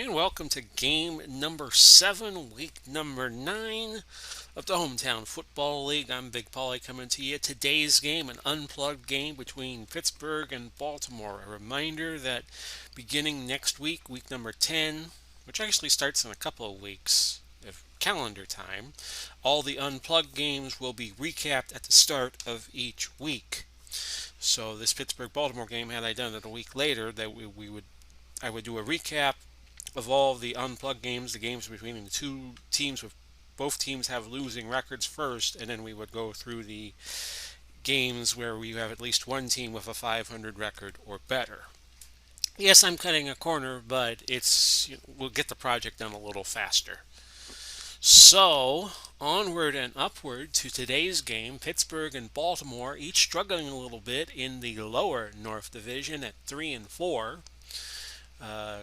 And welcome to game number 7, week number 9 of the Hometown Football League. I'm Big Paulie coming to you. Today's game, an unplugged game between Pittsburgh and Baltimore. A reminder that beginning next week, week number 10, which actually starts in a couple of weeks of calendar time, all the unplugged games will be recapped at the start of each week. So this Pittsburgh-Baltimore game, had I done it a week later, that I would do a recap of all the unplugged games, the games between the two teams with both teams have losing records first, and then we would go through the games where we have at least one team with a 500 record or better. Yes, I'm cutting a corner, but we'll get the project done a little faster. So, onward and upward to today's game. Pittsburgh and Baltimore each struggling a little bit in the lower North Division at 3 and 4.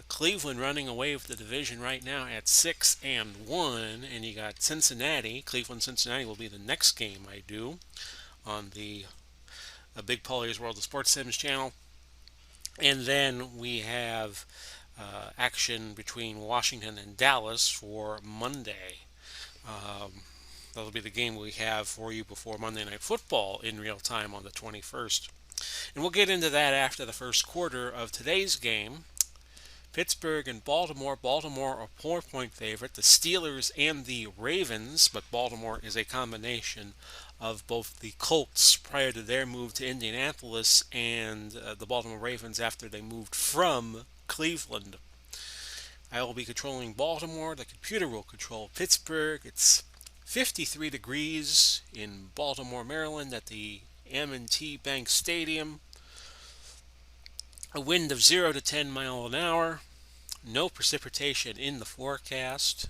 Cleveland running away with the division right now at 6 and 1, and you got Cincinnati. Cleveland-Cincinnati will be the next game I do on the Big Paulie's World of Sports Sims channel. And then we have action between Washington and Dallas for Monday. That'll be the game we have for you before Monday Night Football in real time on the 21st. And we'll get into that after the first quarter of today's game. Pittsburgh and Baltimore. Baltimore a 4-point favorite. The Steelers and the Ravens, but Baltimore is a combination of both the Colts prior to their move to Indianapolis and the Baltimore Ravens after they moved from Cleveland. I will be controlling Baltimore. The computer will control Pittsburgh. It's 53 degrees in Baltimore, Maryland at the M&T Bank Stadium. A wind of 0 to 10 miles an hour. No precipitation in the forecast.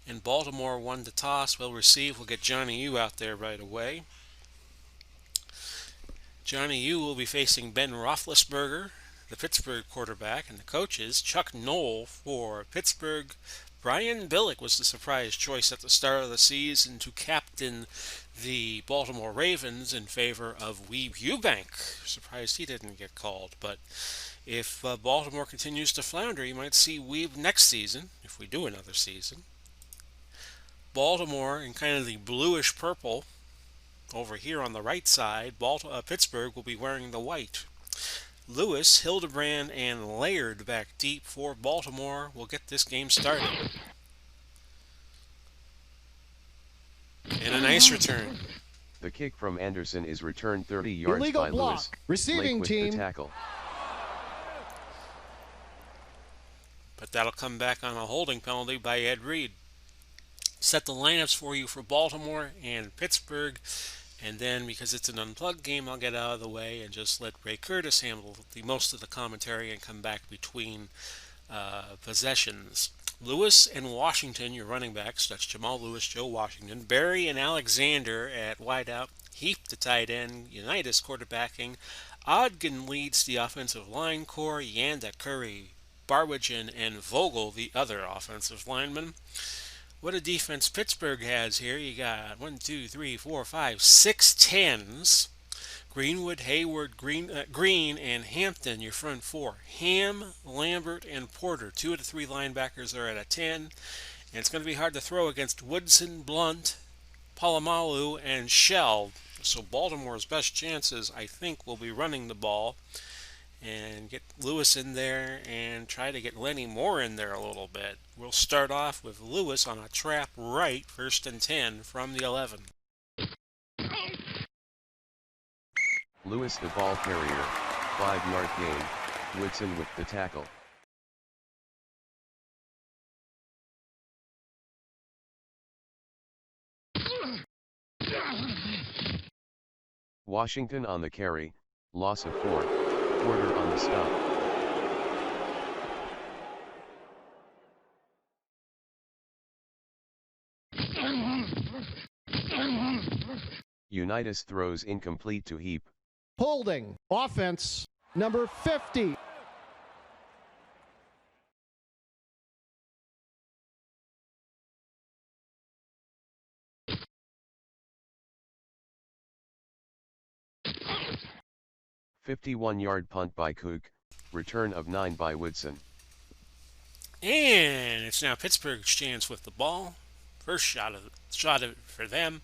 And Baltimore won the toss. Will receive. We'll get Johnny U out there right away. Johnny U will be facing Ben Roethlisberger, the Pittsburgh quarterback, and the coaches. Chuck Noll for Pittsburgh. Brian Billick was the surprise choice at the start of the season to captain the Baltimore Ravens in favor of Weeb Eubank. Surprised he didn't get called, but if Baltimore continues to flounder, you might see Weeb next season, if we do another season. Baltimore in kind of the bluish purple over here on the right side. Pittsburgh will be wearing the white. Lewis, Hildebrand, and Laird back deep for Baltimore will get this game started. And a nice return. The kick from Anderson is returned 30 yards Illegal by block. Lewis. Receiving with team. the tackle. But that'll come back on a holding penalty by Ed Reed. Set the lineups for you for Baltimore and Pittsburgh. And then, because it's an unplugged game, I'll get out of the way and just let Ray Curtis handle most of the commentary and come back between possessions. Lewis and Washington, your running backs. That's Jamal Lewis, Joe Washington. Barry and Alexander at wideout. Heap, the tight end. Unitas quarterbacking. Ogden leads the offensive line core. Yanda, Curry, Barwigen, and Vogel, the other offensive linemen. What a defense Pittsburgh has here. You got 6 tens. Greenwood, Hayward, Green, and Hampton, your front four. Ham, Lambert, and Porter. 2 of the 3 linebackers are at a 10. And it's going to be hard to throw against Woodson, Blunt, Palomalu, and Shell. So Baltimore's best chances, I think, will be running the ball and get Lewis in there and try to get Lenny Moore in there a little bit. We'll start off with Lewis on a trap right, 1st and 10 from the 11. Lewis the ball carrier, 5-yard gain. Woodson with the tackle. Washington on the carry, loss of 4. Porter on the stop. Unitas throws incomplete to Heap. Holding. Offense. Number 50. .51-yard punt by Cook, return of 9 by Woodson. And it's now Pittsburgh's chance with the ball. First shot of it for them.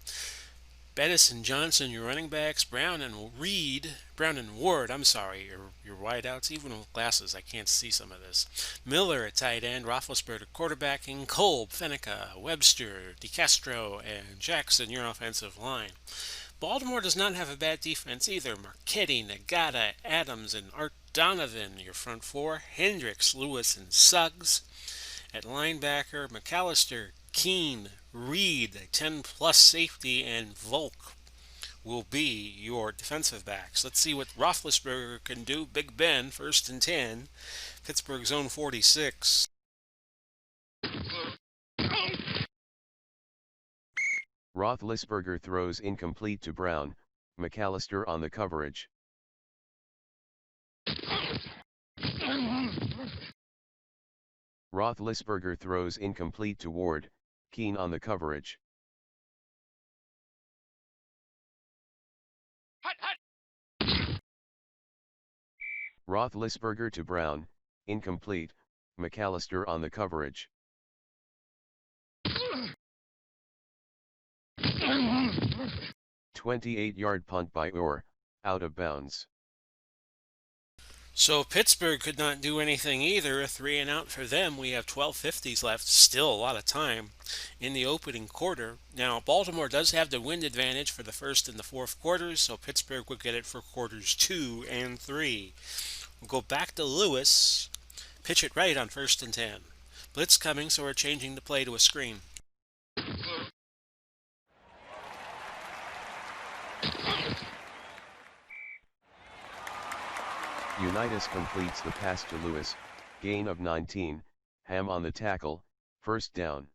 Bettis and Johnson, your running backs. Brown and Ward. I'm sorry, your wideouts. Even with glasses, I can't see some of this. Miller at tight end. Roethlisberger quarterbacking. Kolb, Fenica, Webster, DeCastro, and Jackson, your offensive line. Baltimore does not have a bad defense either. Marchetti, Nagata, Adams, and Art Donovan, your front four. Hendricks, Lewis, and Suggs. At linebacker, McAllister, Keene, Reed, a 10-plus safety, and Volk will be your defensive backs. Let's see what Roethlisberger can do. Big Ben, 1st and 10. Pittsburgh zone 46. Roethlisberger throws incomplete to Brown, McAllister on the coverage. Roethlisberger throws incomplete to Ward, Keene on the coverage. Roethlisberger to Brown, incomplete, McAllister on the coverage. 28-yard punt by Orr, out of bounds. So Pittsburgh could not do anything either. A 3 and out for them. We have 12:50s left. Still a lot of time in the opening quarter. Now, Baltimore does have the wind advantage for the first and the fourth quarters, so Pittsburgh will get it for quarters 2 and 3. We'll go back to Lewis. Pitch it right on 1st and 10. Blitz coming, so we're changing the play to a screen. Unitas completes the pass to Lewis, gain of 19, Ham on the tackle, first down.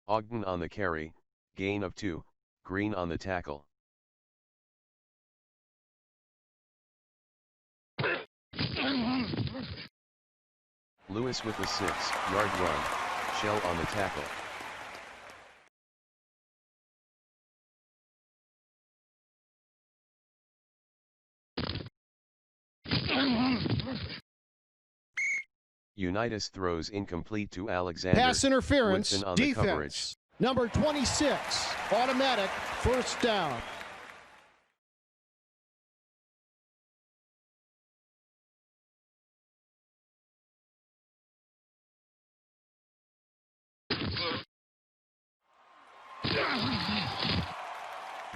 Ogden on the carry, gain of 2, Green on the tackle. Lewis with a 6-yard run, Shell on the tackle. Unitas throws incomplete to Alexander. Pass interference, Woodson on defense. the coverage. Number 26, automatic, first down.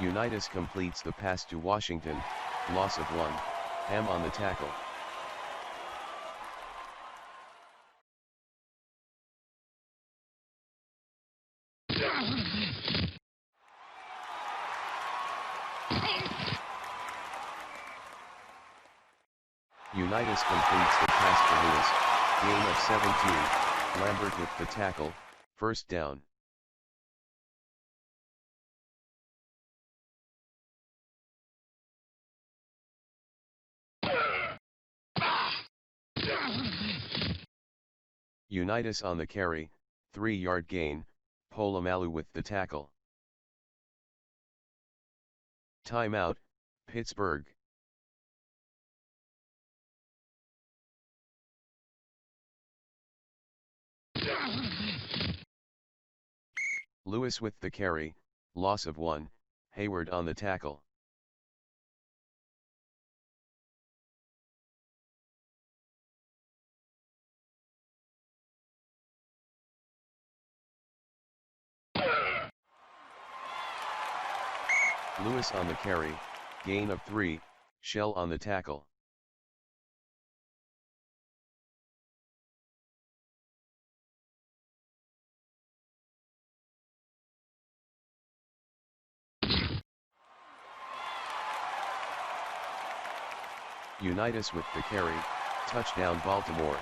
Unitas completes the pass to Washington, loss of 1, Ham on the tackle. Unitas completes the pass to Lewis, gain of 17, Lambert with the tackle, first down. Unitas on the carry, 3-yard gain, Polamalu with the tackle. Timeout, Pittsburgh. Lewis with the carry, loss of 1, Hayward on the tackle. Lewis on the carry, gain of 3, Shell on the tackle. Unitas with the carry, touchdown Baltimore.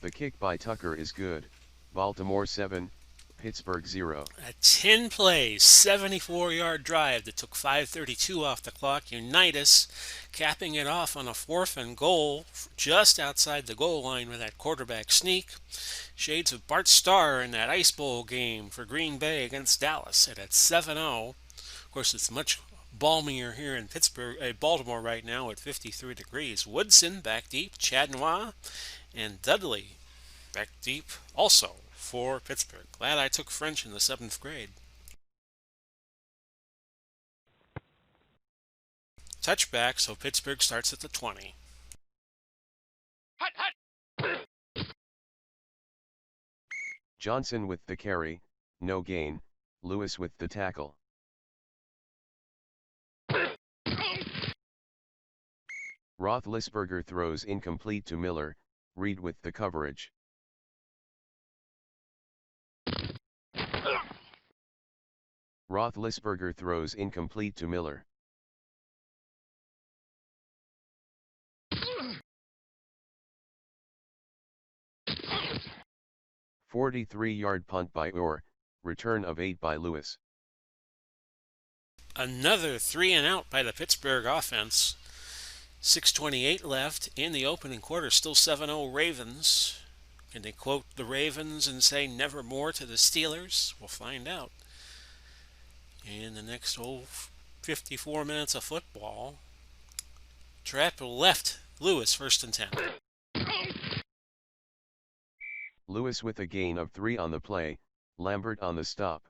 The kick by Tucker is good, Baltimore 7, Pittsburgh 0. A 10-play, 74-yard drive that took 5:32 off the clock. Unitas capping it off on a 4th and goal just outside the goal line with that quarterback sneak. Shades of Bart Starr in that Ice Bowl game for Green Bay against Dallas at 7-0. Of course, it's much balmier here in Baltimore right now at 53 degrees. Woodson back deep, Chadnois, and Dudley back deep also for Pittsburgh. Glad I took French in the 7th grade. Touchback, so Pittsburgh starts at the 20. Johnson with the carry, no gain, Lewis with the tackle. Roethlisberger throws incomplete to Miller, Reed with the coverage. Roethlisberger throws incomplete to Miller. "43-yard punt by Orr, return of 8 by Lewis." Another 3-and-out by the Pittsburgh offense. 6:28 left in the opening quarter, still 7-0 Ravens. Can they quote the Ravens and say nevermore to the Steelers? We'll find out in the next 54 minutes of football. Trap left, Lewis, 1st and 10. Lewis with a gain of 3 on the play, Lambert on the stop.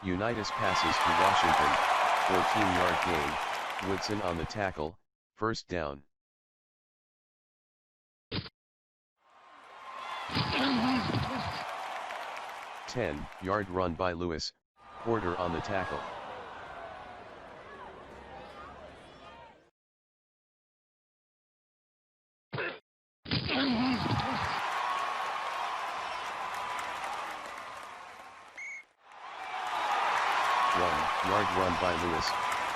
Unitas passes to Washington, 14-yard gain, Woodson on the tackle, 1st down. "10-yard run by Lewis, Porter on the tackle." "1-yard run by Lewis,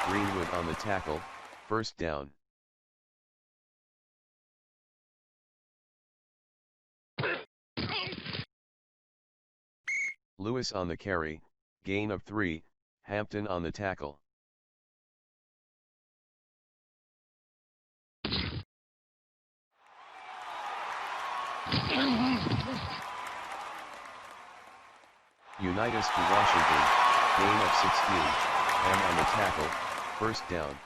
Greenwood on the tackle, 1st down. Lewis on the carry, gain of 3, Hampton on the tackle. Unitas to Washington, gain of 16, Ham on the tackle, 1st down.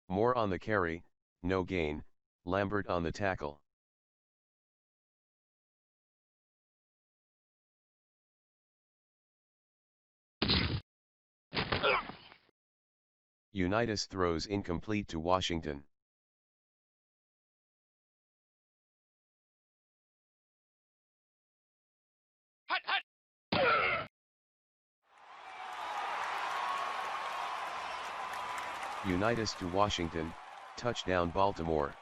Moore on the carry, no gain, Lambert on the tackle. Unitas throws incomplete to Washington. Unitas to Washington, touchdown Baltimore.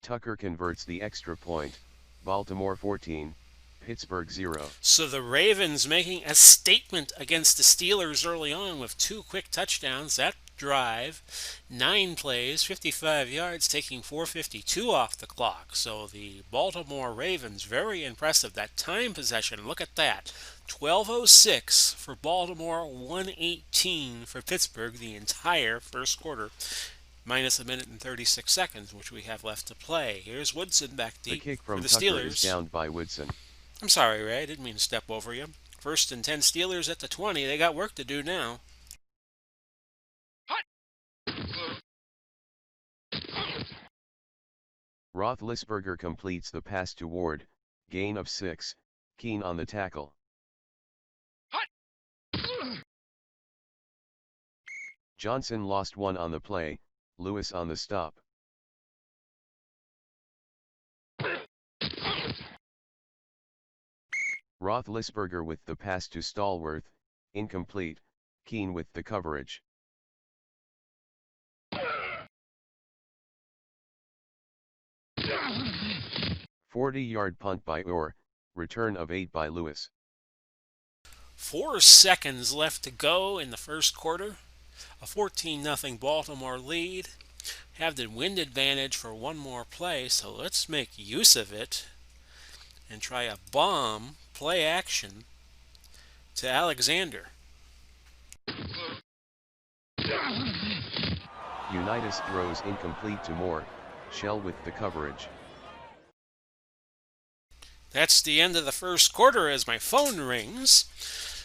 Tucker converts the extra point, Baltimore 14, Pittsburgh 0. So the Ravens making a statement against the Steelers early on with 2 quick touchdowns. That drive, 9 plays, 55 yards, taking 4:52 off the clock. So the Baltimore Ravens, very impressive. That time possession, look at that. 12:06 for Baltimore, 1:18 for Pittsburgh the entire first quarter. Minus a minute and 36 seconds, which we have left to play. Here's Woodson back deep The kick for from the Tucker Steelers. is downed by Woodson. I'm sorry, Ray. I didn't mean to step over you. 1st and 10 Steelers at the 20. They got work to do now. Roethlisberger completes the pass to Ward, gain of 6, Keene on the tackle. Johnson lost one on the play, Lewis on the stop. Roethlisberger with the pass to Stallworth, incomplete, Keene with the coverage. "40-yard punt by Orr, return of 8 by Lewis." 4 seconds left to go in the first quarter. A 14-0 Baltimore lead. Have the wind advantage for one more play, so let's make use of it and try a bomb play action to Alexander. Unitas throws incomplete to Moore, Shell with the coverage. That's the end of the first quarter as my phone rings.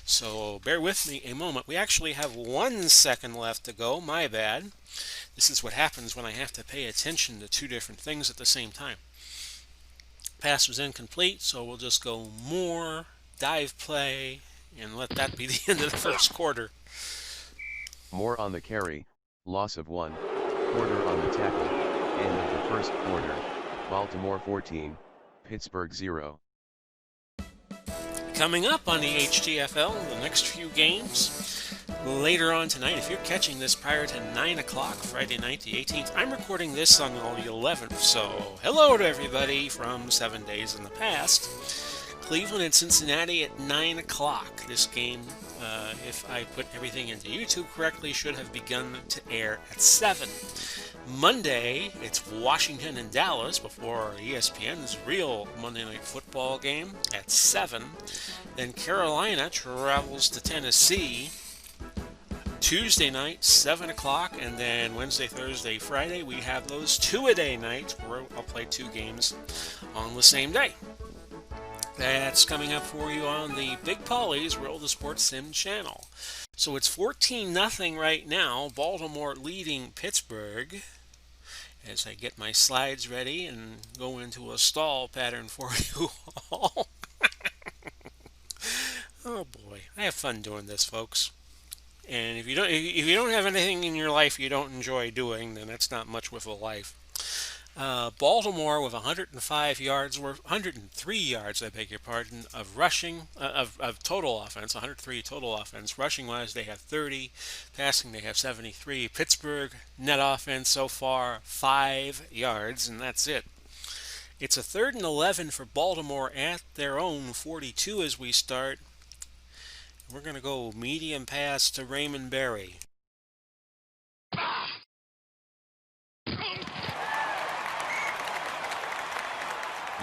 So bear with me a moment. We actually have 1 second left to go. My bad. This is what happens when I have to pay attention to two different things at the same time. Pass was incomplete, so we'll just go Moore, dive play, and let that be the end of the first quarter. Moore on the carry, loss of 1, Porter on the tackle, end of the first quarter, Baltimore 14, Pittsburgh 0. Coming up on the HTFL, the next few games, later on tonight, if you're catching this prior to 9 o'clock, Friday night the 18th, I'm recording this on the 11th, so hello to everybody from 7 days in the past. Cleveland and Cincinnati at 9 o'clock. This game, if I put everything into YouTube correctly, should have begun to air at 7. Monday, it's Washington and Dallas before ESPN's real Monday Night Football game at 7. Then Carolina travels to Tennessee. Tuesday night, 7 o'clock, and then Wednesday, Thursday, Friday, we have those two-a-day nights where I'll play 2 games on the same day. That's coming up for you on the Big Polly's World of Sports Sim channel. So it's 14-0 right now, Baltimore leading Pittsburgh. As I get my slides ready and go into a stall pattern for you all. Oh boy, I have fun doing this, folks. And if you don't have anything in your life you don't enjoy doing, then that's not much with a life. Baltimore with 105 yards, or 103 yards, I beg your pardon, of rushing, of total offense, 103 total offense. Rushing-wise, they have 30. Passing, they have 73. Pittsburgh, net offense so far, 5 yards, and that's it. It's a 3rd and 11 for Baltimore at their own 42 as we start. We're going to go medium pass to Raymond Berry.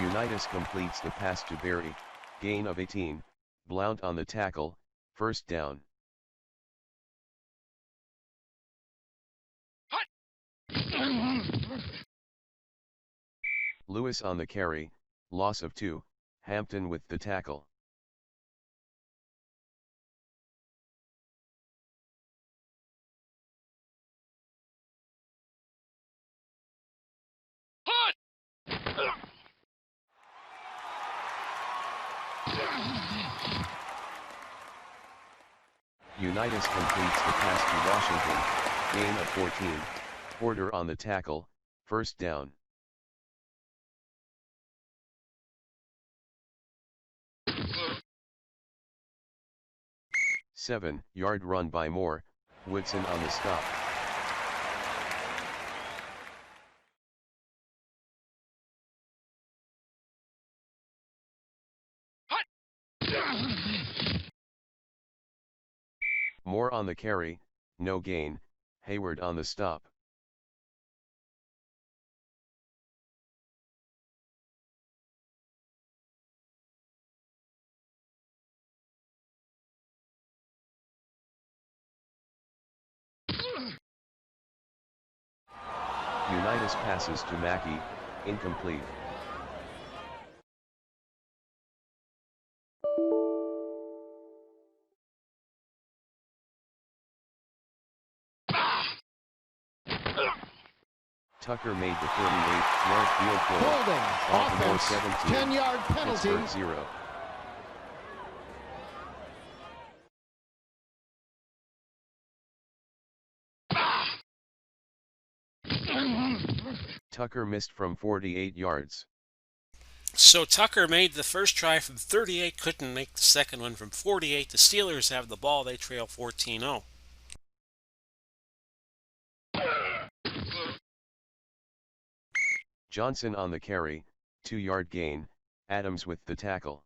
Unitas completes the pass to Berry, gain of 18, Blount on the tackle, first down. Lewis on the carry, loss of 2, Hampton with the tackle. Unitas completes the pass to Washington, gain of 14, Porter on the tackle, first down. "7-yard run by Moore, Woodson on the stop." Moore on the carry, no gain, Hayward on the stop. Unitas passes to Mackey, incomplete. Tucker made the 38-yard field goal. Holding. Baltimore Offense. 17, 10-yard penalty. Pittsburgh 0. Tucker missed from 48 yards. So Tucker made the first try from 38, couldn't make the second one from 48. The Steelers have the ball. They trail 14-0. Johnson on the carry, 2-yard gain, Adams with the tackle.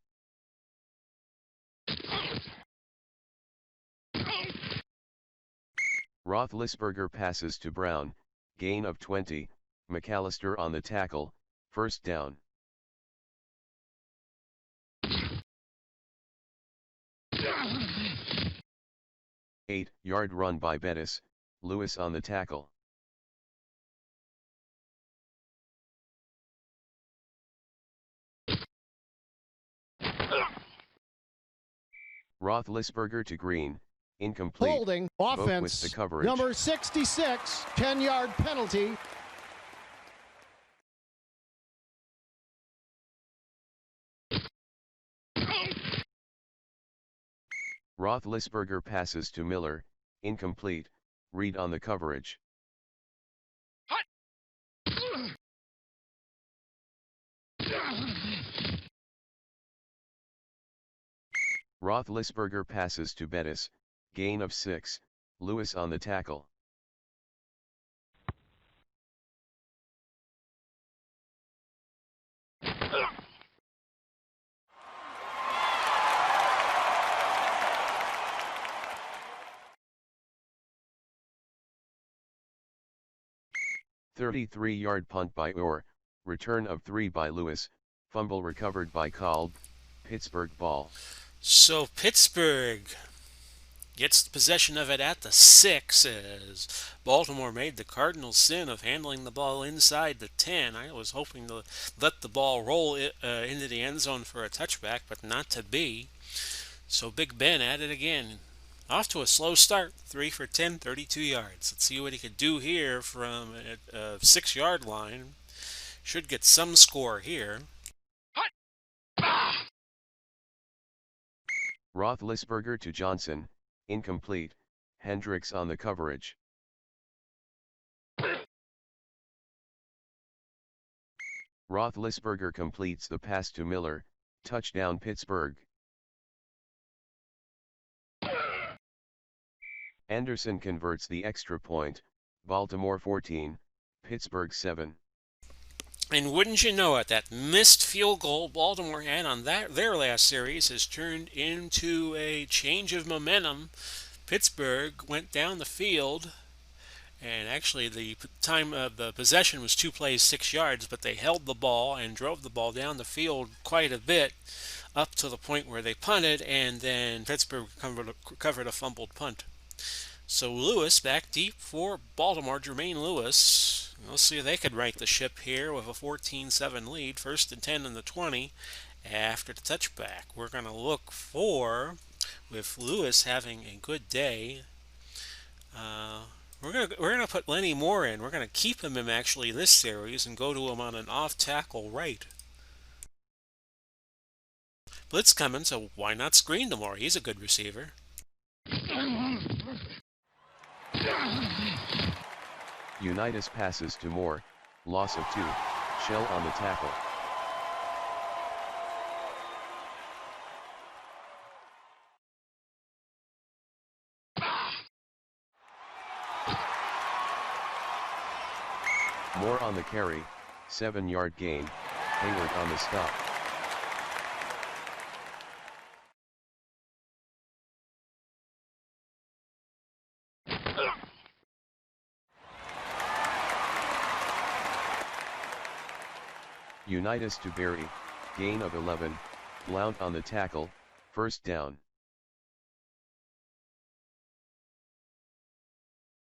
Roethlisberger passes to Brown, gain of 20, McAllister on the tackle, first down. Eight-yard run by Bettis, Lewis on the tackle. Roethlisberger to Green, incomplete. Holding Both with offense. the coverage. Number 66, 10-yard penalty. Roethlisberger passes to Miller, incomplete, Reed on the coverage. Roethlisberger passes to Bettis, gain of 6, Lewis on the tackle. "33-yard punt by Orr, return of 3 by Lewis, fumble recovered by Kolb, Pittsburgh ball." So Pittsburgh gets possession of it at the 6 as Baltimore made the cardinal sin of handling the ball inside the 10. I was hoping to let the ball roll into the end zone for a touchback, but not to be. So Big Ben at it again. Off to a slow start, 3 for 10, 32 yards. Let's see what he could do here from a 6-yard line. Should get some score here. Roethlisberger to Johnson, incomplete, Hendricks on the coverage. Roethlisberger completes the pass to Miller, touchdown Pittsburgh. Anderson converts the extra point, Baltimore 14, Pittsburgh 7. And wouldn't you know it, that missed field goal Baltimore had on their last series has turned into a change of momentum. Pittsburgh went down the field, and actually the time of the possession was 2 plays, 6 yards, but they held the ball and drove the ball down the field quite a bit up to the point where they punted, and then Pittsburgh recovered a fumbled punt. So Lewis back deep for Baltimore, Jermaine Lewis. We'll see if they could right the ship here with a 14-7 lead. 1st and 10 in the 20 after the touchback. We're going to look for, with Lewis having a good day, we're gonna put Lenny Moore in. We're going to keep him in actually this series and go to him on an off tackle right. Blitz coming, so why not screen to Moore? He's a good receiver. Unitas passes to Moore, loss of 2, Shell on the tackle. Moore on the carry, 7-yard gain, Hayward on the stop. Unitas to Berry, gain of 11, Blount on the tackle, first down.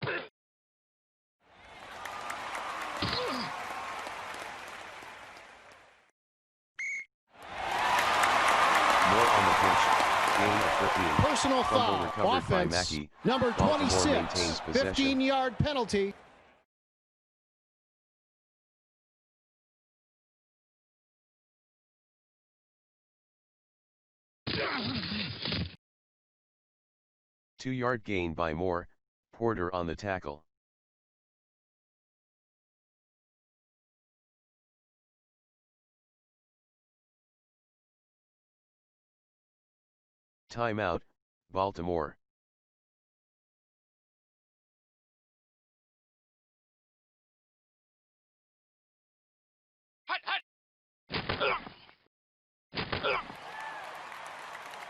Moore on the pitch, gain of 13. Personal Fumble foul. recovered by Offense. Mackey. Number Baltimore 26, maintains possession. 15-yard penalty. Two-yard gain by Moore, Porter on the tackle. Timeout, Baltimore.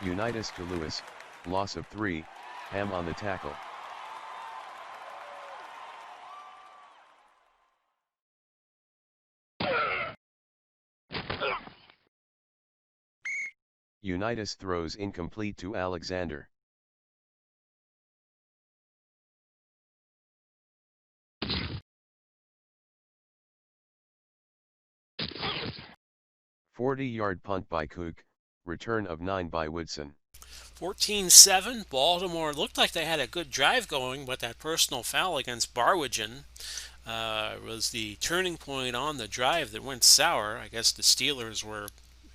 Unitas to Lewis, loss of 3, Ham on the tackle. Unitas throws incomplete to Alexander. "40-yard punt by Cook, return of 9 by Woodson." 14-7, Baltimore looked like they had a good drive going, but that personal foul against Barwigen was the turning point on the drive that went sour. I guess the Steelers were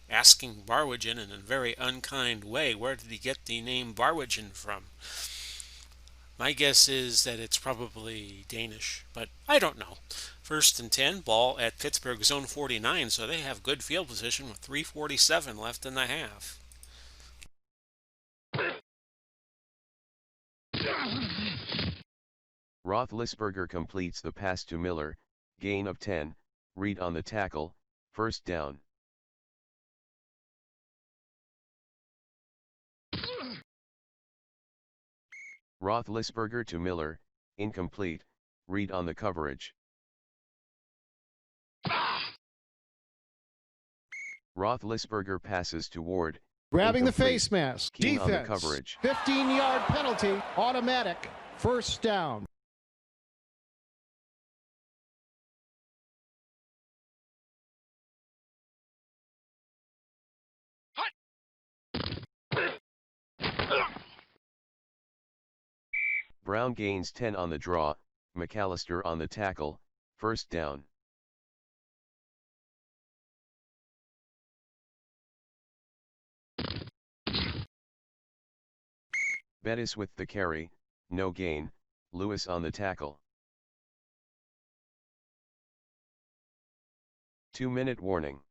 asking Barwigen in a very unkind way, where did he get the name Barwigen from? My guess is that it's probably Danish, but I don't know. 1st and 10, ball at Pittsburgh zone 49, so they have good field position with 3:47 left in the half. Roethlisberger completes the pass to Miller, gain of 10, Reed on the tackle, first down. Roethlisberger to Miller, incomplete, Reed on the coverage. Roethlisberger passes to Ward, Grabbing the incomplete. face mask. Keen on the Defense. coverage. 15-yard penalty. Automatic. First down. Brown gains 10 on the draw, McAllister on the tackle, first down. Bettis with the carry, no gain, Lewis on the tackle. 2-minute warning.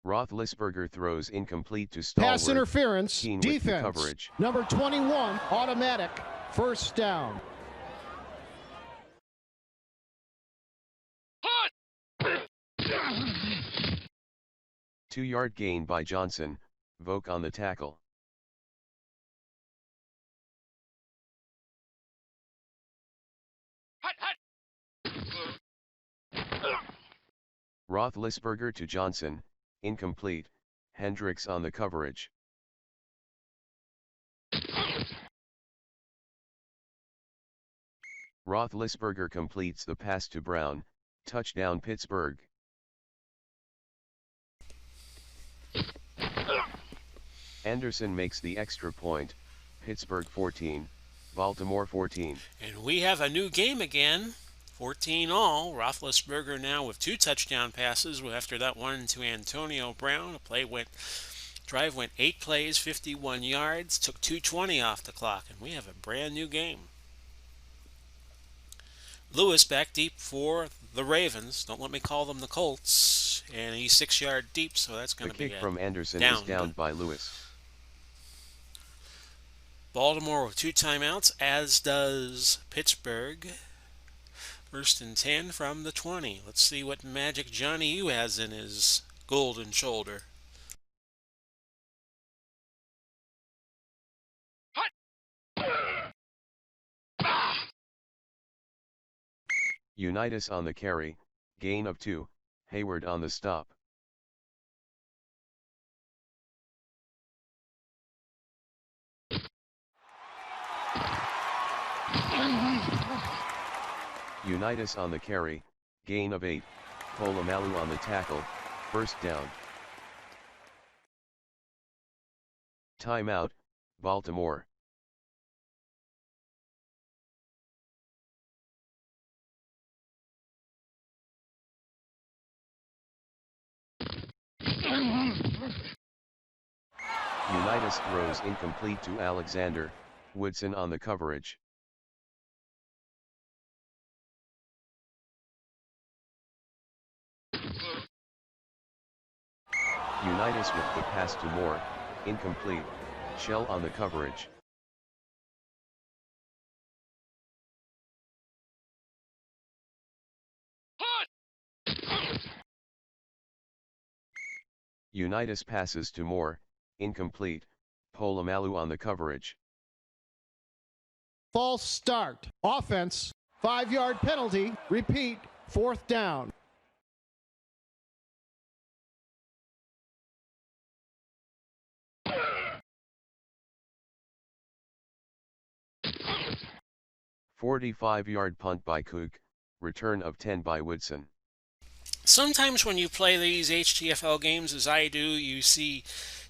Roethlisberger throws incomplete to Stallworth. Pass interference. Keen with the Defense. coverage. Number 21. Automatic. First down. 2-yard gain by Johnson, Voke on the tackle. Roethlisberger to Johnson, incomplete, Hendricks on the coverage. Roethlisberger completes the pass to Brown, touchdown Pittsburgh. Anderson makes the extra point, Pittsburgh 14, Baltimore 14. And we have a new game again, 14-all. Roethlisberger now with 2 touchdown passes after that one to Antonio Brown. Drive went 8 plays, 51 yards, took 2:20 off the clock, and we have a brand new game. Lewis back deep for the Ravens. Don't let me call them the Colts. And he's 6-yard deep, so that's going to be The kick from Anderson down. is downed by Lewis. Baltimore with 2 timeouts, as does Pittsburgh. 1st and 10 from the 20. Let's see what magic Johnny U has in his golden shoulder. Unitas on the carry, gain of 2, Hayward on the stop. Unitas on the carry, gain of 8, Polamalu on the tackle, first down. Timeout, Baltimore. Unitas throws incomplete to Alexander, Woodson on the coverage. Unitas with the pass to Moore, incomplete, Shell on the coverage. Unitas passes to Moore, incomplete, Polamalu on the coverage. False start. Offense. 5-yard penalty. Repeat. 4th down. "45-yard punt by Cook, return of 10 by Woodson." Sometimes when you play these HTFL games, as I do, you see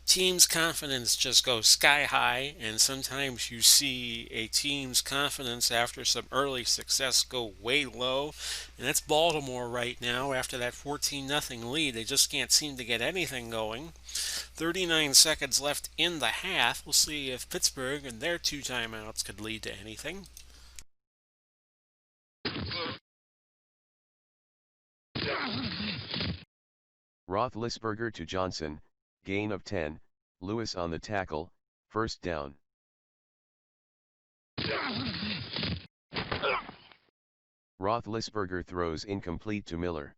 teams' confidence just go sky high, and sometimes you see a team's confidence after some early success go way low. And that's Baltimore right now after that 14-0 lead. They just can't seem to get anything going. 39 seconds left in the half. We'll see if Pittsburgh and their 2 timeouts could lead to anything. Roethlisberger to Johnson, gain of 10, Lewis on the tackle, 1st down. Roethlisberger throws incomplete to Miller.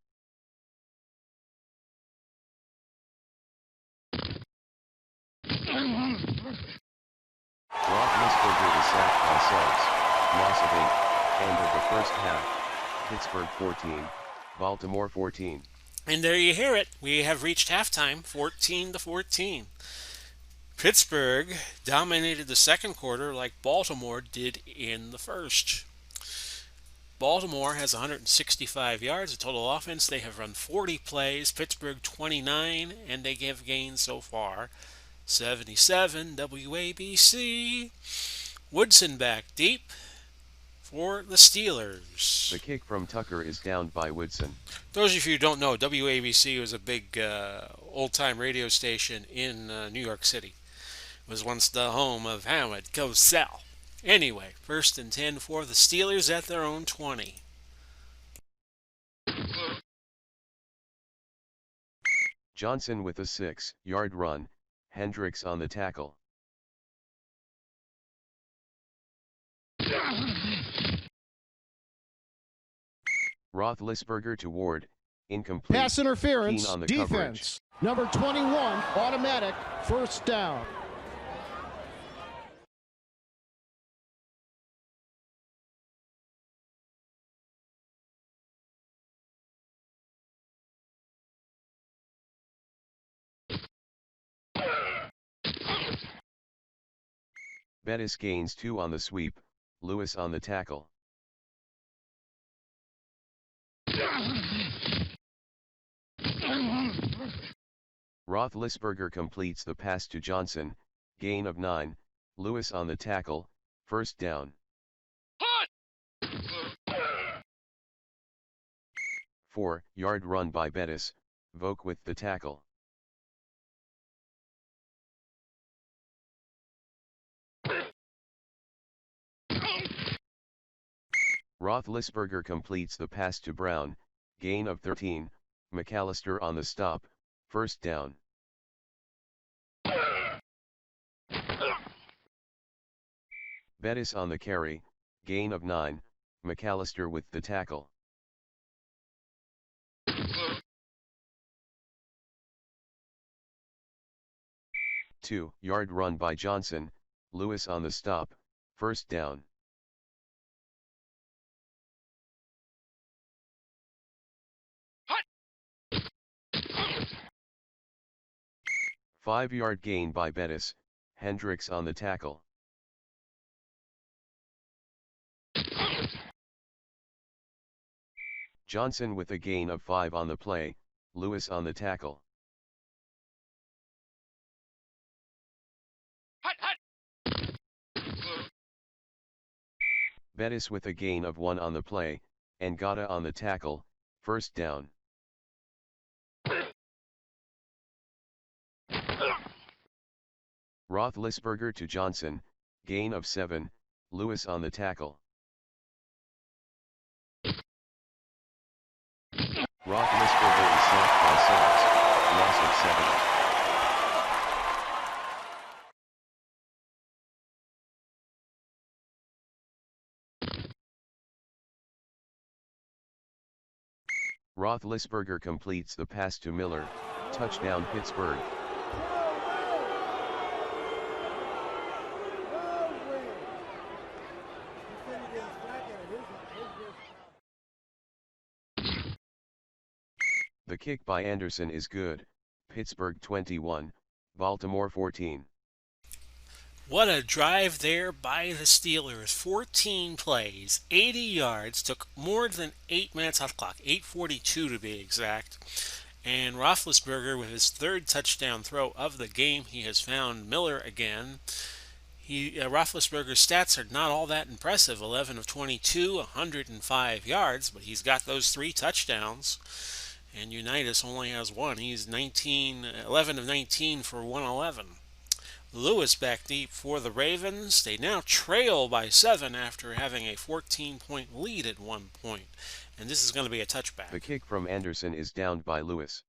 Roethlisberger is sacked by Suggs, loss of 8, end of the first half, Pittsburgh 14, Baltimore 14. And there you hear it. We have reached halftime, 14-14. Pittsburgh dominated the second quarter like Baltimore did in the first. Baltimore has 165 yards of total offense. They have run 40 plays. Pittsburgh 29, and they have gained so far 77. WABC. Woodson back deep for the Steelers. The kick from Tucker is downed by Woodson. Those of you who don't know, WABC was a big old-time radio station in New York City. It was once the home of Howard Cosell. Anyway, 1st and 10 for the Steelers at their own 20. Johnson with a 6-yard run, Hendricks on the tackle. Roethlisberger to Ward, incomplete. Pass interference. Keane on the Defense. coverage. Number 21. Automatic. 1st down. Bettis gains 2 on the sweep, Lewis on the tackle. Roethlisberger completes the pass to Johnson, gain of 9, Lewis on the tackle, 1st down. 4-yard run by Bettis, Voke with the tackle. Roethlisberger completes the pass to Brown, gain of 13, McAllister on the stop, 1st down. Bettis on the carry, gain of 9, McAllister with the tackle. Two-yard run by Johnson, Lewis on the stop, 1st down. Five-yard gain by Bettis, Hendricks on the tackle. Johnson with a gain of 5 on the play, Lewis on the tackle. Bettis with a gain of 1 on the play, Ngata on the tackle, 1st down. Roethlisberger to Johnson, gain of 7, Lewis on the tackle. Roethlisberger is sacked by Suggs, loss of 7. Roethlisberger completes the pass to Miller, touchdown Pittsburgh. The kick by Anderson is good, Pittsburgh 21, Baltimore 14. What a drive there by the Steelers. 14 plays, 80 yards, took more than 8 minutes off the clock, 8:42 to be exact. And Roethlisberger with his third touchdown throw of the game. He has found Miller again. Roethlisberger's stats are not all that impressive. 11 of 22, 105 yards, but he's got those 3 touchdowns. And Unitas only has 1. He's 11 of 19 for 111. Lewis back deep for the Ravens. They now trail by 7 after having a 14-point lead at one point. And this is going to be a touchback. The kick from Anderson is downed by Lewis.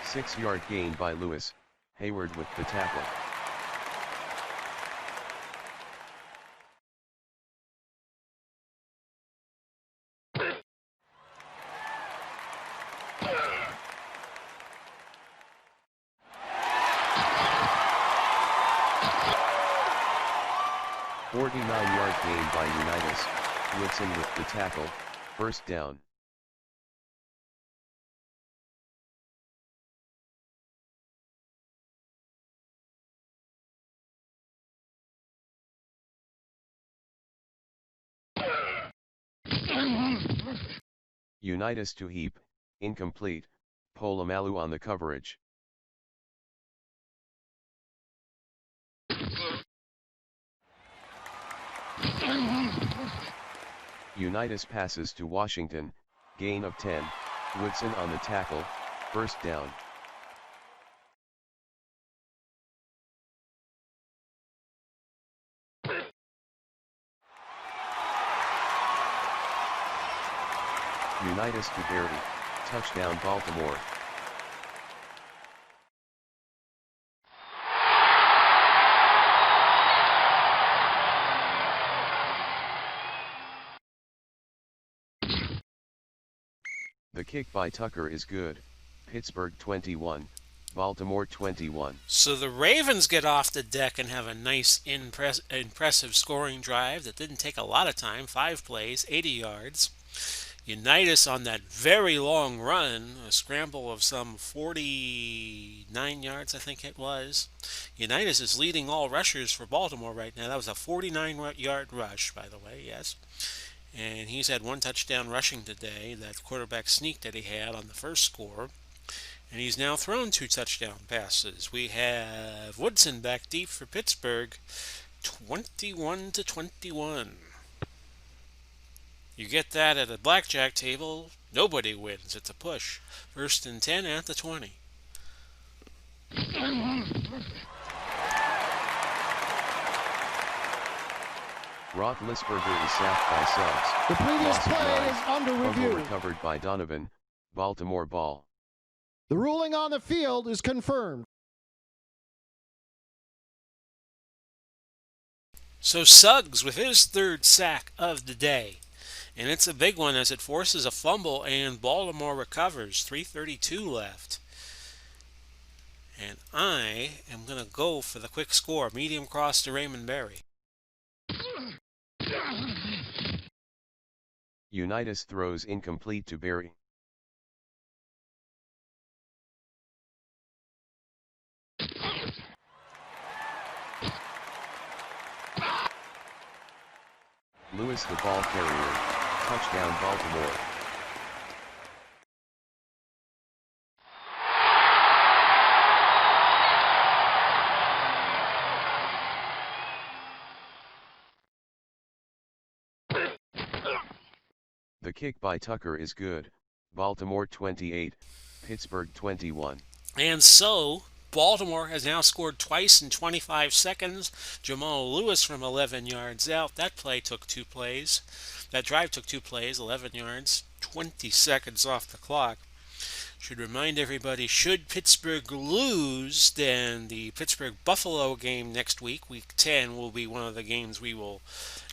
Six-yard gain by Lewis, Hayward with the tackle. Yard gain by Unitas, Woodson with the tackle, first down. Unitas to Heap, incomplete, Polamalu on the coverage. Unitas passes to Washington, gain of 10, Woodson on the tackle, first down. Unitas to Berry, touchdown Baltimore. The kick by Tucker is good, Pittsburgh 21, Baltimore 21. So the Ravens get off the deck and have a nice impressive scoring drive that didn't take a lot of time, 5 plays, 80 yards. Unitas on that very long run, a scramble of some 49 yards, I think it was. Unitas is leading all rushers for Baltimore right now. That was a 49-yard rush, by the way, yes. And he's had 1 touchdown rushing today, that quarterback sneak that he had on the first score. And he's now thrown 2 touchdown passes. We have Woodson back deep for Pittsburgh, 21-21. You get that at a blackjack table, nobody wins. It's a push. 1st and 10 at the 20. Roethlisberger is sacked by Suggs. The previous Loss of play 9. is under Fumble review. recovered by Donovan, Baltimore ball. The ruling on the field is confirmed. So Suggs with his 3rd sack of the day. And it's a big one as it forces a fumble and Baltimore recovers. 3:32 left. And I am going to go for the quick score. Medium cross to Raymond Berry. Unitas throws incomplete to Berry. Lewis the ball carrier, touchdown Baltimore. The kick by Tucker is good, Baltimore 28, Pittsburgh 21. And so, Baltimore has now scored twice in 25 seconds. Jamal Lewis from 11 yards out. That play took 2 plays. That drive took 2 plays, 11 yards, 20 seconds off the clock. Should remind everybody, should Pittsburgh lose, then the Pittsburgh-Buffalo game next week, week 10, will be one of the games we will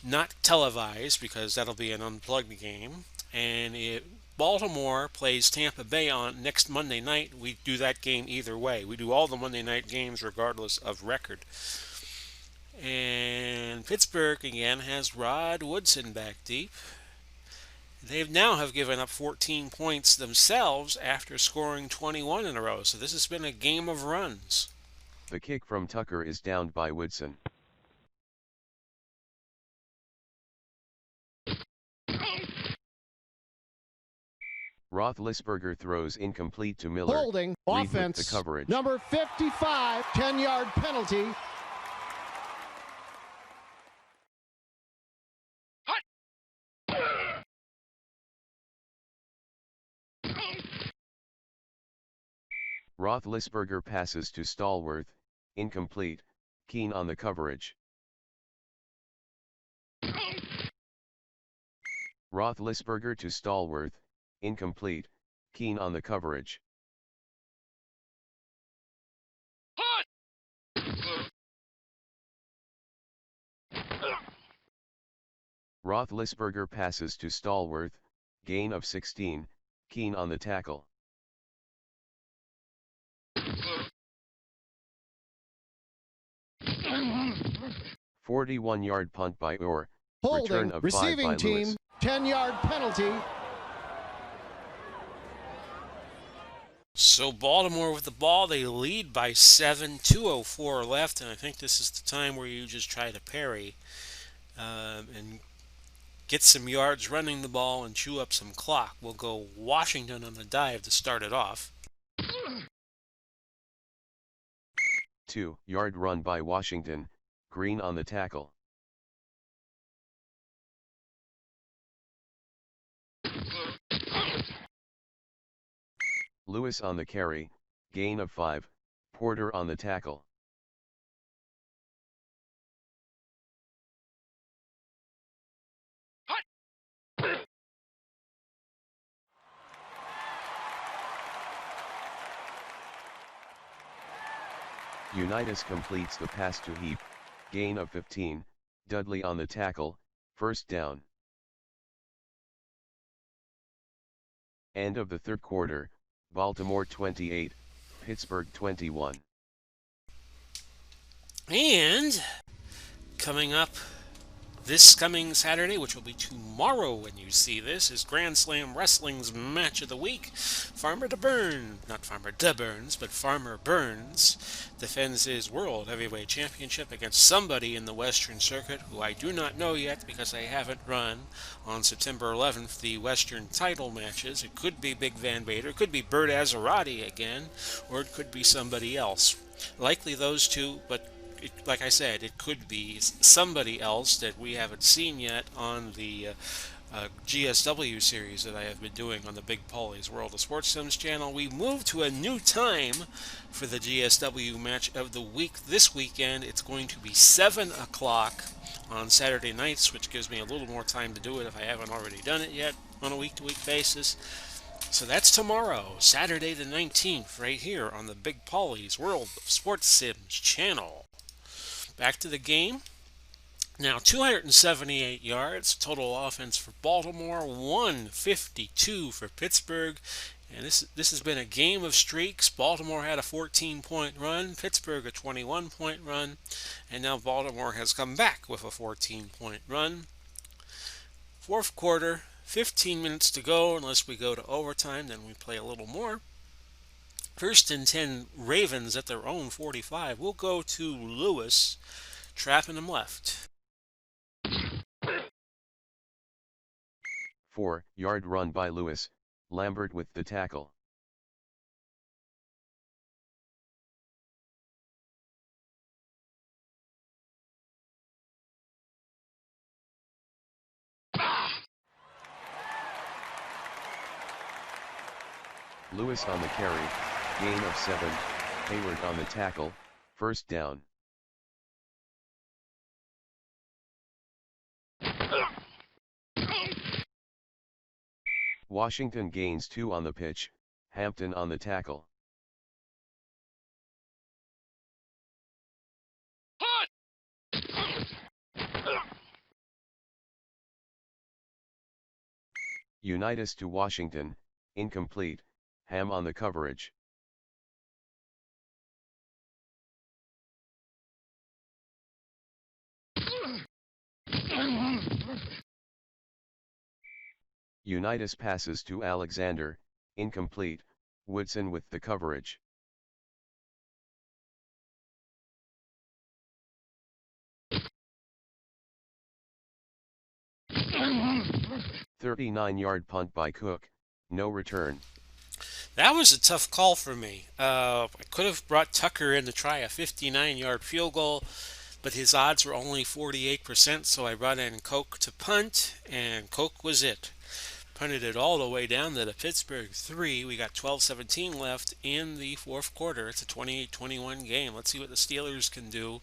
not televise because that'll be an unplugged game. And if Baltimore plays Tampa Bay on next Monday night, we do that game either way. We do all the Monday night games regardless of record. And Pittsburgh again has Rod Woodson back deep. They now have given up 14 points themselves after scoring 21 in a row. So this has been a game of runs. The kick from Tucker is downed by Woodson. Roethlisberger throws incomplete to Miller. Holding Reed with offense. the coverage. Number 55, 10-yard penalty. Roethlisberger passes to Stallworth, incomplete, Keane on the coverage. Roethlisberger to Stallworth, incomplete, Keane on the coverage. Roethlisberger passes to Stallworth, gain of 16, Keane on the tackle. "41-yard punt by Orr, return Holding of 5 receiving by team, Lewis. 10-yard penalty. So Baltimore with the ball, they lead by 7, 2:04 left, and I think this is the time where you just try to parry and get some yards running the ball and chew up some clock. We'll go Washington on the dive to start it off. 2-yard run by Washington, Green on the tackle. Lewis on the carry, gain of 5, Porter on the tackle. Unitas completes the pass to Heap, gain of 15, Dudley on the tackle, first down. End of the third quarter, Baltimore 28, Pittsburgh 21. And coming up this coming Saturday, which will be tomorrow when you see this, is Grand Slam Wrestling's match of the week. Farmer Burns defends his World Heavyweight Championship against somebody in the Western Circuit who I do not know yet because I haven't run on September 11th the Western title matches. It could be Big Van Vader, it could be Bert Azarati again, or it could be somebody else. Likely those two, but like I said, it could be somebody else that we haven't seen yet on the GSW series that I have been doing on the Big Paulie's World of Sports Sims channel. We moved to a new time for the GSW match of the week this weekend. It's going to be 7 o'clock on Saturday nights, which gives me a little more time to do it if I haven't already done it yet on a week-to-week basis. So that's tomorrow, Saturday the 19th, right here on the Big Paulie's World of Sports Sims channel. Back to the game. Now, 278 yards, total offense for Baltimore, 152 for Pittsburgh. And this has been a game of streaks. Baltimore had a 14-point run, Pittsburgh a 21-point run, and now Baltimore has come back with a 14-point run. Fourth quarter, 15 minutes to go, unless we go to overtime, then we play a little more. First and 10 Ravens at their own 45. We'll go to Lewis, trapping him left. 4-yard run by Lewis, Lambert with the tackle. Lewis on the carry, gain of 7, Hayward on the tackle, first down. Washington gains 2 on the pitch, Hampton on the tackle. Unitas to Washington, incomplete, Ham on the coverage. Unitas passes to Alexander, incomplete, Woodson with the coverage. "39-yard punt by Cook, no return." That was a tough call for me. I could have brought Tucker in to try a 59-yard field goal, but his odds were only 48%, so I brought in Coke to punt, and Coke was it. Punted it all the way down to the Pittsburgh 3. We got 12:17 left in the fourth quarter. It's a 28-21 game. Let's see what the Steelers can do.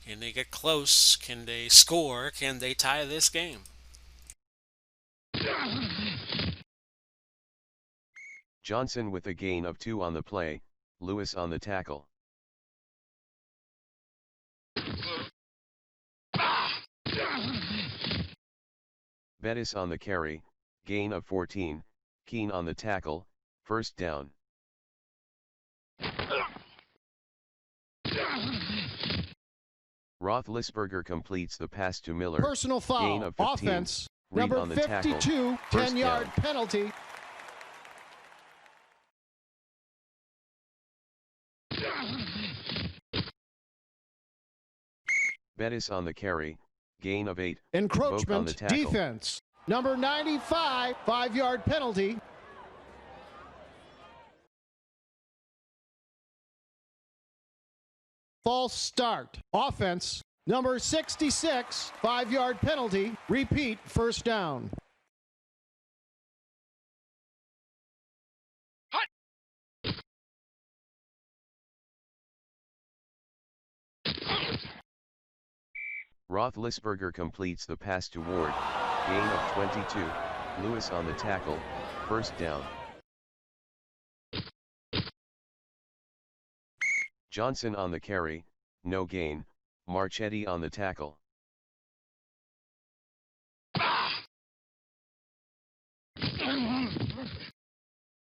Can they get close? Can they score? Can they tie this game? Johnson with a gain of 2 on the play, Lewis on the tackle. Bettis on the carry, gain of 14, Keene on the tackle, first down. Roethlisberger completes the pass to Miller. Personal foul. Gain of 15. Offense. Reed Number on the 52, tackle. First 10-yard down. penalty. Bettis on the carry, gain of 8. Vogt on the Encroachment. tackle. Defense. Number 95, 5-yard penalty. False start. Offense. Number 66, 5-yard penalty. Repeat, first down. Roethlisberger completes the pass to Ward, gain of 22, Lewis on the tackle, first down. Johnson on the carry, no gain, Marchetti on the tackle.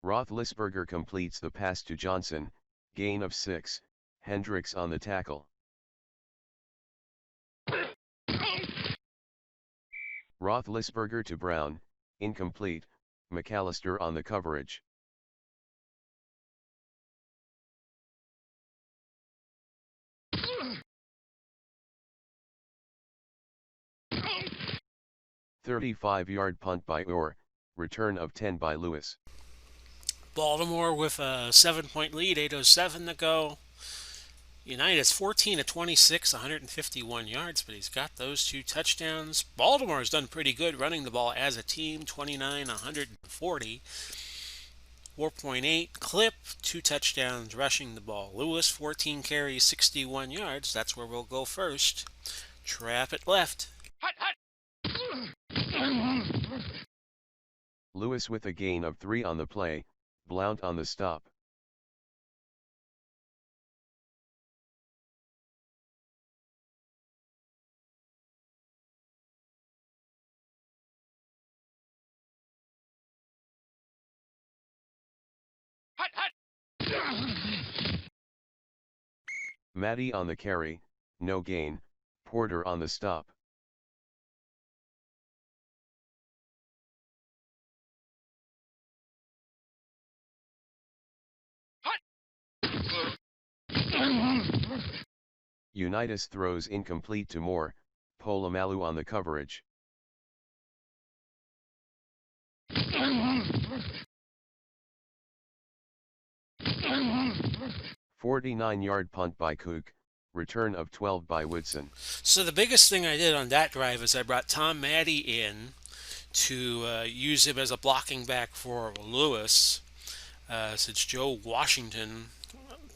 Roethlisberger completes the pass to Johnson, gain of 6, Hendricks on the tackle. Roethlisberger to Brown, incomplete, McAllister on the coverage. "35-yard punt by Orr, return of 10 by Lewis." Baltimore with a 7-point lead, 8:07 to go. Unitas 14-26, 151 yards, but he's got those 2 touchdowns. Baltimore's done pretty good running the ball as a team, 29, 140. 4.8 clip, 2 touchdowns rushing the ball. Lewis, 14 carries, 61 yards. That's where we'll go first. Trap it left. Lewis with a gain of 3 on the play, Blount on the stop. Matty on the carry, no gain, Porter on the stop. Unitas throws incomplete to Moore, Polamalu on the coverage. 49-yard punt by Cook, return of 12 by Woodson. So the biggest thing I did on that drive is I brought Tom Maddie in to use him as a blocking back for Lewis, since Joe Washington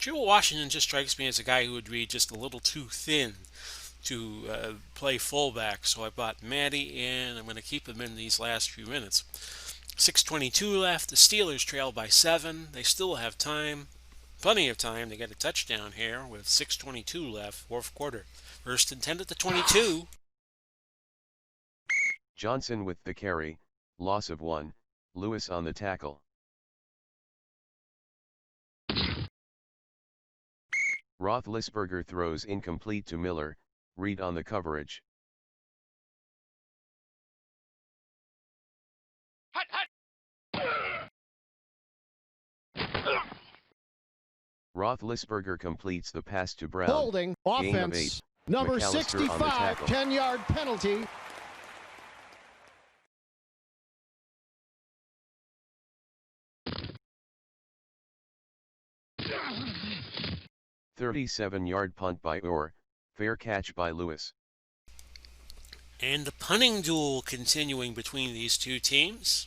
just strikes me as a guy who would be just a little too thin to play fullback. So I brought Maddie in. I'm going to keep him in these last few minutes. 6:22 left. The Steelers trail by 7. They still have time, plenty of time to get a touchdown here with 6:22 left, fourth quarter. First and 10 at the 22. Johnson with the carry, loss of 1, Lewis on the tackle. Roethlisberger throws incomplete to Miller, Reed on the coverage. Roethlisberger completes the pass to Brown. Holding, Gain of 8. offense. Number McAllister on the 65, tackle. 10-yard penalty. "37-yard punt by Orr, fair catch by Lewis." And the punting duel continuing between these two teams.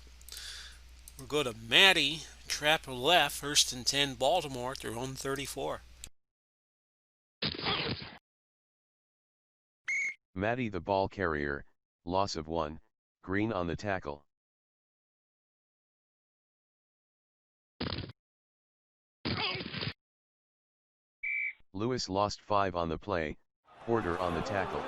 We'll go to Matty, trap left, first and 10, Baltimore, their own 34. Matty the ball carrier, loss of 1, Green on the tackle. Lewis lost 5 on the play, Porter on the tackle.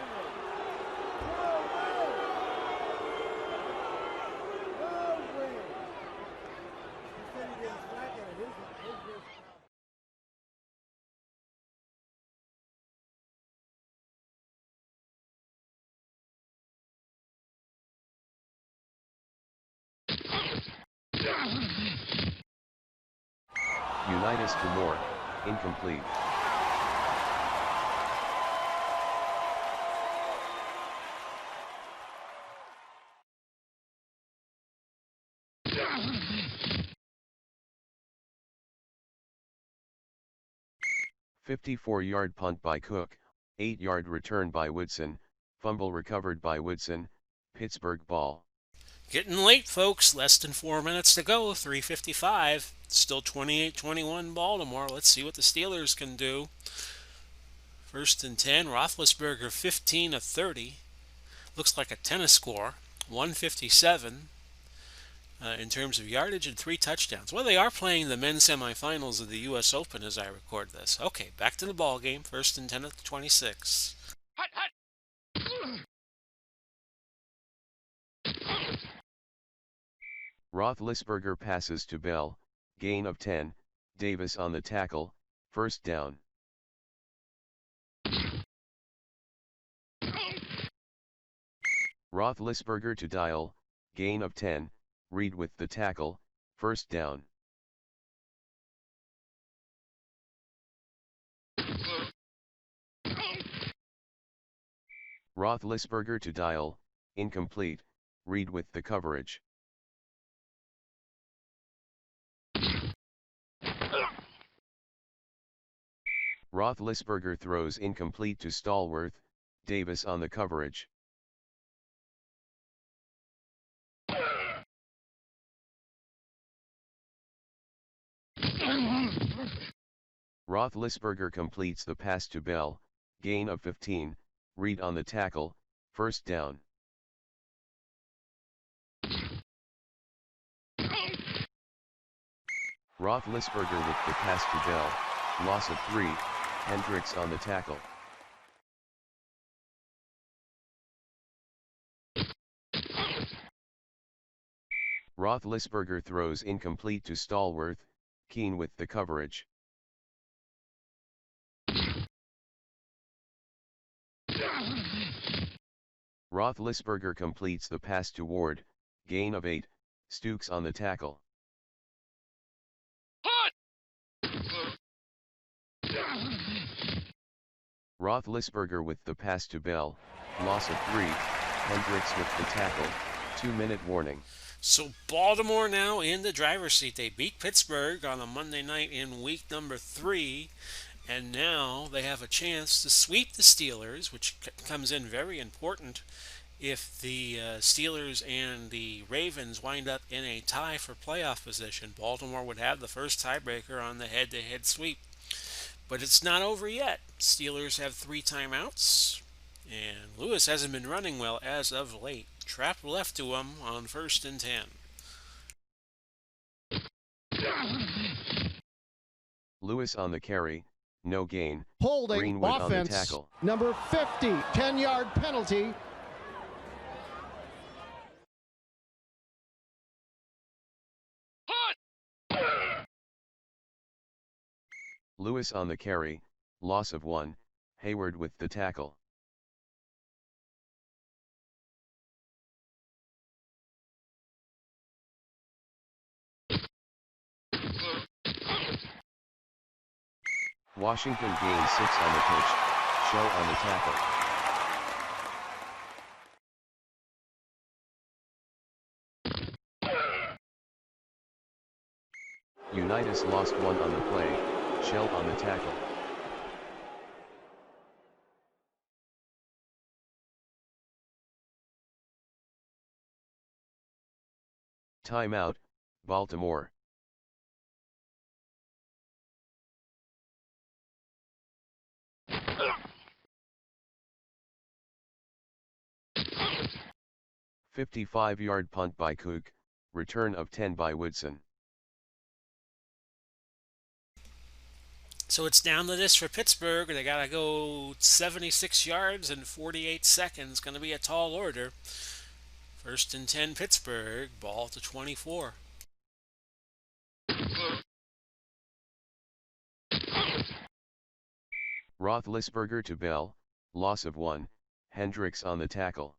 Unitas to Moore, incomplete. "54-yard punt by Cook, 8-yard return by Woodson, fumble recovered by Woodson, Pittsburgh ball." Getting late, folks. Less than 4 minutes to go. 3:55. Still 28-21 Baltimore. Let's see what the Steelers can do. First and 10. Roethlisberger 15 of 30. Looks like a tennis score. 157 in terms of yardage and 3 touchdowns. Well, they are playing the men's semifinals of the U.S. Open as I record this. Okay, back to the ball game. First and 10 at the 26. Roethlisberger passes to Bell, gain of 10, Davis on the tackle, first down. Roethlisberger to Dial, gain of 10, Reed with the tackle, first down. Roethlisberger to Dial, incomplete, Reed with the coverage. Roethlisberger throws incomplete to Stallworth, Davis on the coverage. Roethlisberger completes the pass to Bell, gain of 15, Reed on the tackle, first down. Roethlisberger with the pass to Bell, loss of 3, Hendricks on the tackle. Roethlisberger throws incomplete to Stallworth, Keane with the coverage. Roethlisberger completes the pass to Ward, gain of 8, Stukes on the tackle. Roethlisberger with the pass to Bell, loss of 3, Hendricks with the tackle, 2-minute warning. So Baltimore now in the driver's seat. They beat Pittsburgh on a Monday night in week number 3, and now they have a chance to sweep the Steelers, which comes in very important if the Steelers and the Ravens wind up in a tie for playoff position. Baltimore would have the first tiebreaker on the head-to-head sweep. But it's not over yet. Steelers have 3 timeouts, and Lewis hasn't been running well as of late. Trap left to him on first and 10. Lewis on the carry, no gain. Holding Greenwood on the offense. tackle. Number 50, 10-yard penalty. Lewis on the carry, loss of 1, Hayward with the tackle. Washington gains 6 on the pitch, Shell on the tackle. Unitas lost 1 on the play, Shell on the tackle. Timeout, Baltimore. "55-yard punt by Cook, return of 10 by Woodson." So it's down to this for Pittsburgh. They got to go 76 yards in 48 seconds. Going to be a tall order. First and 10 Pittsburgh, ball to 24. Roethlisberger to Bell, loss of 1, Hendricks on the tackle.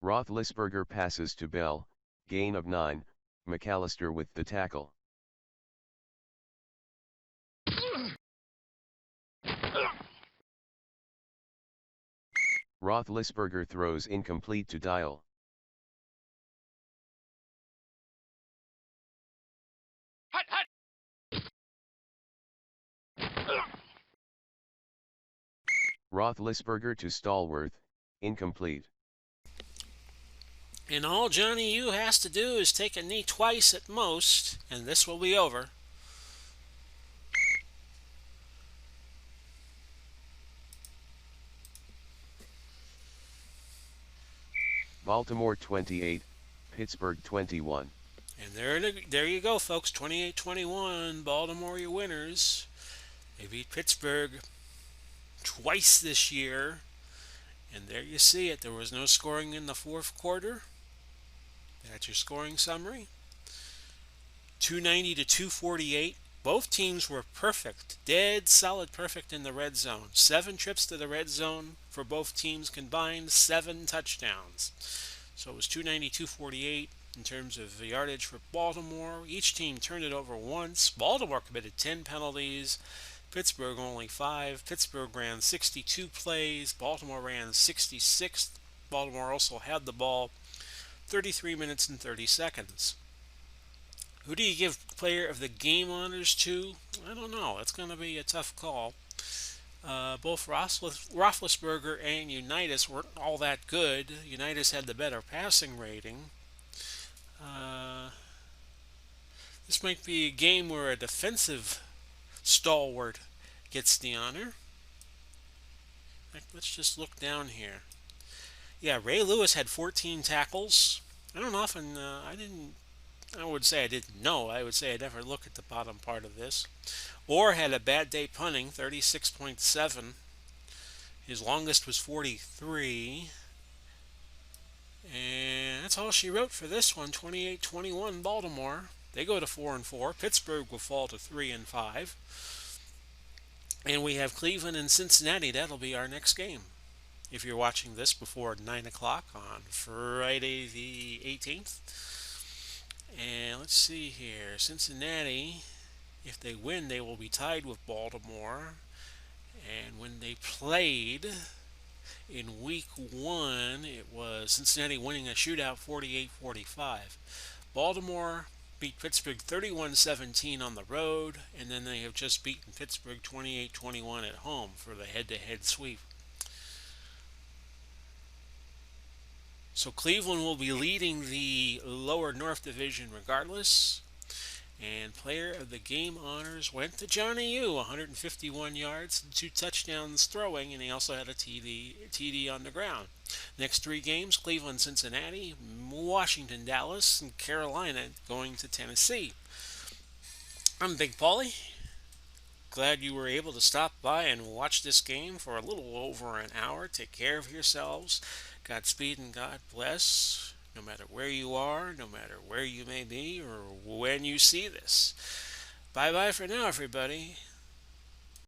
Roethlisberger passes to Bell, gain of 9, McAllister with the tackle. Roethlisberger throws incomplete to Dial. Roethlisberger to Stallworth, incomplete. And all Johnny U has to do is take a knee twice at most, and this will be over. Baltimore 28, Pittsburgh 21. And there you go, folks. 28-21. Baltimore, your winners. They beat Pittsburgh twice this year. And there you see it. There was no scoring in the fourth quarter. That's your scoring summary. 290 to 248. Both teams were perfect. Dead solid perfect in the red zone. 7 trips to the red zone for both teams combined. 7 touchdowns. So it was 290, 248 in terms of the yardage for Baltimore. Each team turned it over once. Baltimore committed 10 penalties. Pittsburgh only 5. Pittsburgh ran 62 plays. Baltimore ran 66. Baltimore also had the ball 33 minutes and 30 seconds. Who do you give player of the game honors to? I don't know. It's going to be a tough call. Both Roethlisberger and Unitas weren't all that good. Unitas had the better passing rating. This might be a game where a defensive stalwart gets the honor. Let's just look down here. Yeah, Ray Lewis had 14 tackles. I don't often, I would say I didn't know. I would say I never look at the bottom part of this. Orr had a bad day punting, 36.7. His longest was 43. And that's all she wrote for this one, 28-21 Baltimore. They go to 4-4. Pittsburgh will fall to 3-5. And we have Cleveland and Cincinnati. That'll be our next game. If you're watching this before 9 o'clock on Friday the 18th. And let's see here. Cincinnati, if they win, they will be tied with Baltimore. And when they played in week 1, it was Cincinnati winning a shootout 48-45. Baltimore beat Pittsburgh 31-17 on the road, and then they have just beaten Pittsburgh 28-21 at home for the head-to-head sweep. So Cleveland will be leading the lower North Division regardless. And player of the game honors went to Johnny U, 151 yards, 2 touchdowns throwing, and he also had a TD on the ground. Next 3 games, Cleveland, Cincinnati, Washington, Dallas, and Carolina going to Tennessee. I'm Big Paulie. Glad you were able to stop by and watch this game for a little over an hour. Take care of yourselves. Godspeed and God bless. No matter where you are, no matter where you may be, or when you see this. Bye bye for now, everybody.